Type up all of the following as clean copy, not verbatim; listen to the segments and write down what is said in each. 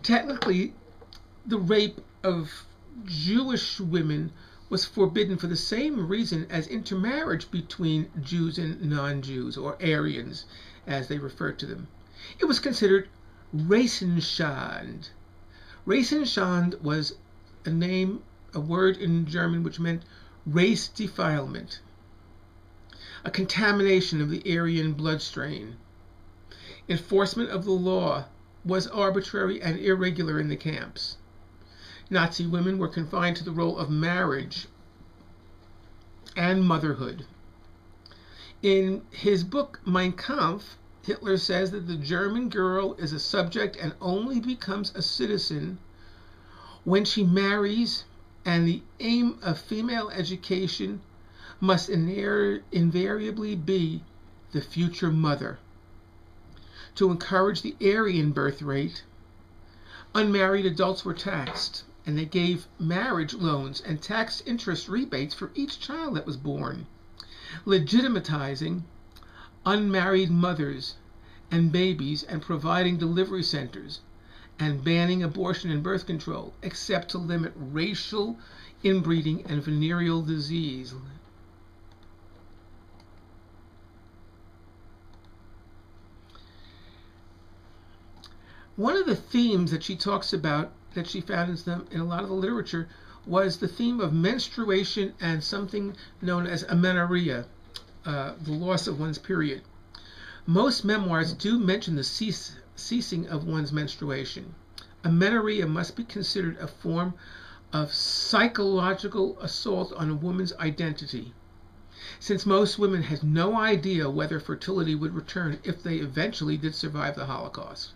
Technically, the rape of Jewish women was forbidden for the same reason as intermarriage between Jews and non-Jews, or Aryans, as they referred to them. It was considered Rasenschand. Rasenschand was a word in German which meant race defilement, a contamination of the Aryan bloodstream. Enforcement of the law was arbitrary and irregular in the camps. Nazi women were confined to the role of marriage and motherhood. In his book Mein Kampf, Hitler says that the German girl is a subject and only becomes a citizen when she marries, and the aim of female education must invariably be the future mother. To encourage the Aryan birth rate, unmarried adults were taxed, and they gave marriage loans and tax interest rebates for each child that was born, legitimatizing unmarried mothers and babies and providing delivery centers and banning abortion and birth control, except to limit racial inbreeding and venereal disease. One of the themes that she talks about, that she found in a lot of the literature, was the theme of menstruation and something known as amenorrhea, the loss of one's period. Most memoirs do mention the ceasing of one's menstruation. Amenorrhea must be considered a form of psychological assault on a woman's identity, since most women had no idea whether fertility would return if they eventually did survive the Holocaust.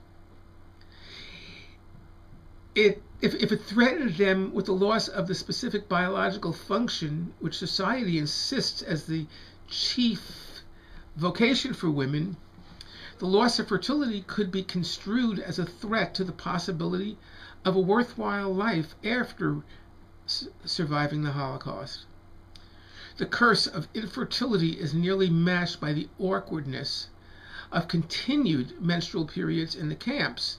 If it threatened them with the loss of the specific biological function which society insists as the chief vocation for women, the loss of fertility could be construed as a threat to the possibility of a worthwhile life after surviving the Holocaust. The curse of infertility is nearly matched by the awkwardness of continued menstrual periods in the camps.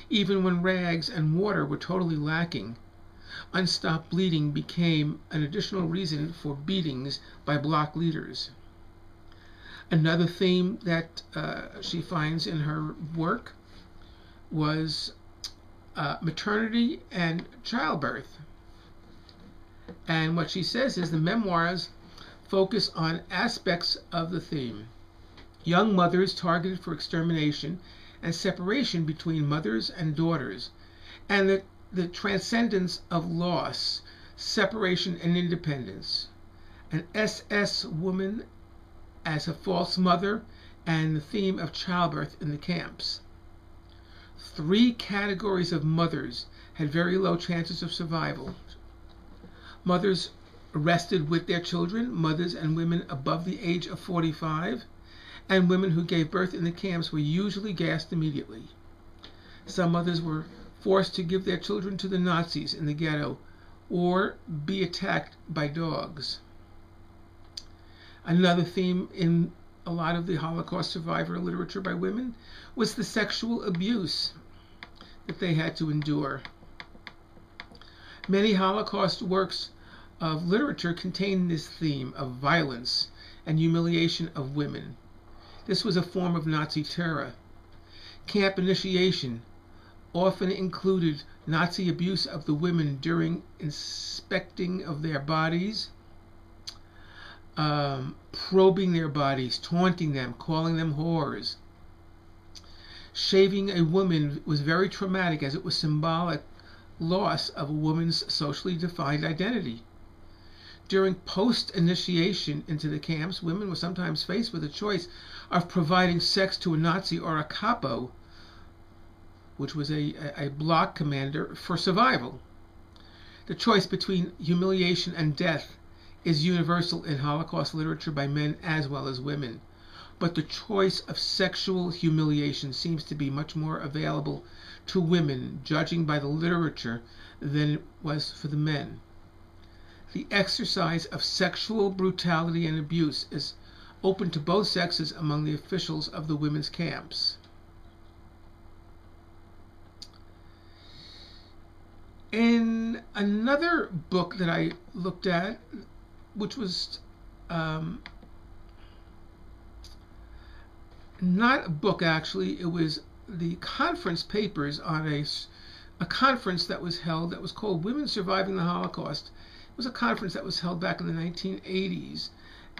Even when rags and water were totally lacking, unstopped bleeding became an additional reason for beatings by block leaders. Another theme that she finds in her work was maternity and childbirth. And what she says is the memoirs focus on aspects of the theme. Young mothers targeted for extermination and separation between mothers and daughters, and the transcendence of loss, separation, and independence. An SS woman as a false mother, and the theme of childbirth in the camps. 3 categories of mothers had very low chances of survival. Mothers arrested with their children, mothers and women above the age of 45, and women who gave birth in the camps were usually gassed immediately. Some mothers were forced to give their children to the Nazis in the ghetto or be attacked by dogs. Another theme in a lot of the Holocaust survivor literature by women was the sexual abuse that they had to endure. Many Holocaust works of literature contain this theme of violence and humiliation of women. This was a form of Nazi terror. Camp initiation often included Nazi abuse of the women during inspecting of their bodies, probing their bodies, taunting them, calling them whores. Shaving a woman was very traumatic, as it was symbolic loss of a woman's socially defined identity. During post-initiation into the camps, women were sometimes faced with a choice of providing sex to a Nazi or a capo, which was a block commander, for survival. The choice between humiliation and death is universal in Holocaust literature by men as well as women, but the choice of sexual humiliation seems to be much more available to women, judging by the literature, than it was for the men. The exercise of sexual brutality and abuse is open to both sexes among the officials of the women's camps. In another book that I looked at, which was not a book actually, it was the conference papers on a conference that was held that was called Women Surviving the Holocaust. It was a conference that was held back in the 1980s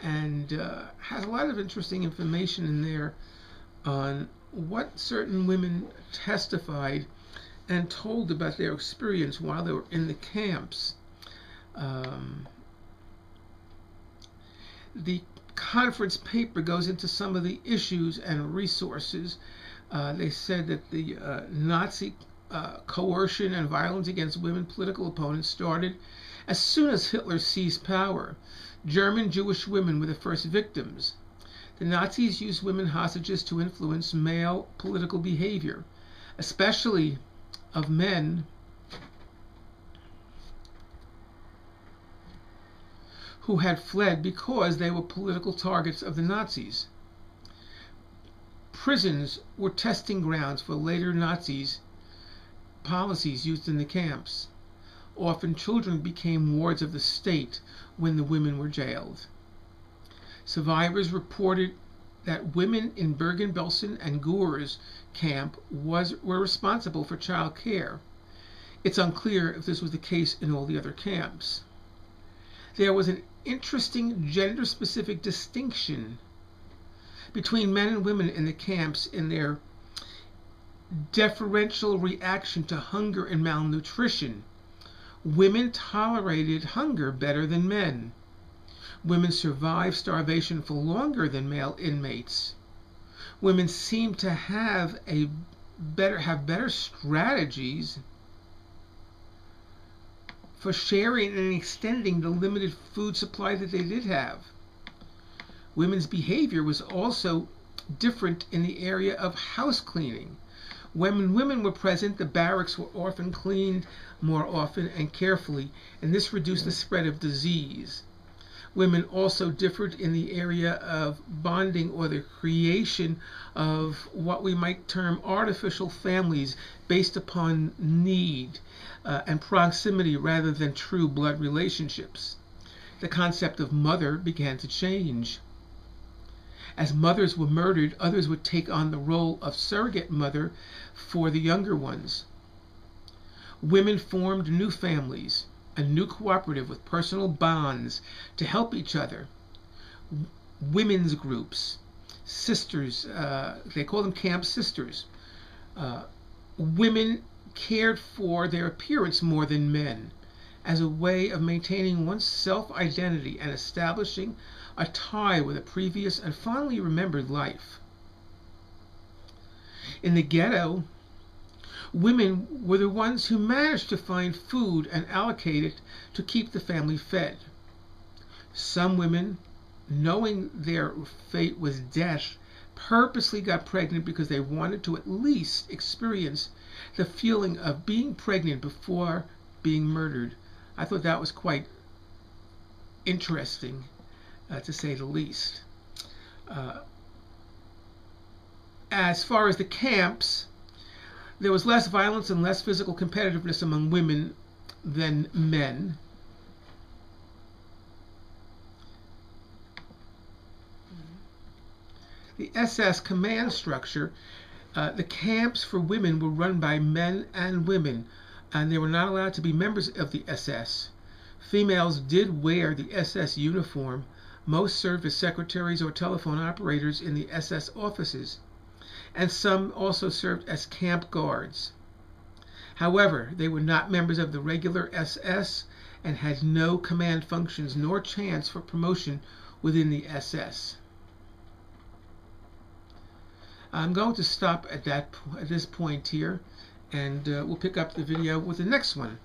and has a lot of interesting information in there on what certain women testified and told about their experience while they were in the camps. The conference paper goes into some of the issues and resources. They said that the Nazi coercion and violence against women political opponents started as soon as Hitler seized power. German Jewish women were the first victims. The Nazis used women hostages to influence male political behavior, especially of men who had fled because they were political targets of the Nazis. Prisons were testing grounds for later Nazis' policies used in the camps. Often children became wards of the state when the women were jailed. Survivors reported that women in Bergen-Belsen and Gurs camp were responsible for child care. It's unclear if this was the case in all the other camps. There was an interesting gender-specific distinction between men and women in the camps in their deferential reaction to hunger and malnutrition. Women tolerated hunger better than men. Women survived starvation for longer than male inmates. Women seem to have better strategies for sharing and extending the limited food supply that they did have. Women's behavior was also different in the area of house cleaning. When women were present, the barracks were often cleaned more often and carefully, and this reduced the spread of disease. Women also differed in the area of bonding or the creation of what we might term artificial families based upon need and proximity rather than true blood relationships. The concept of mother began to change. As mothers were murdered, others would take on the role of surrogate mother for the younger ones. Women formed new families, a new cooperative with personal bonds to help each other. Women's groups, sisters, they call them camp sisters. Women cared for their appearance more than men as a way of maintaining one's self-identity and establishing a tie with a previous and fondly remembered life. In the ghetto, women were the ones who managed to find food and allocate it to keep the family fed. Some women, knowing their fate was death, purposely got pregnant because they wanted to at least experience the feeling of being pregnant before being murdered. I thought that was quite interesting, to say the least. As far as the camps, there was less violence and less physical competitiveness among women than men. The SS command structure, the camps for women were run by men and women, and they were not allowed to be members of the SS. Females did wear the SS uniform. Most served as secretaries or telephone operators in the SS offices, and some also served as camp guards. However, they were not members of the regular SS and had no command functions nor chance for promotion within the SS. I'm going to stop at this point here, and we'll pick up the video with the next one.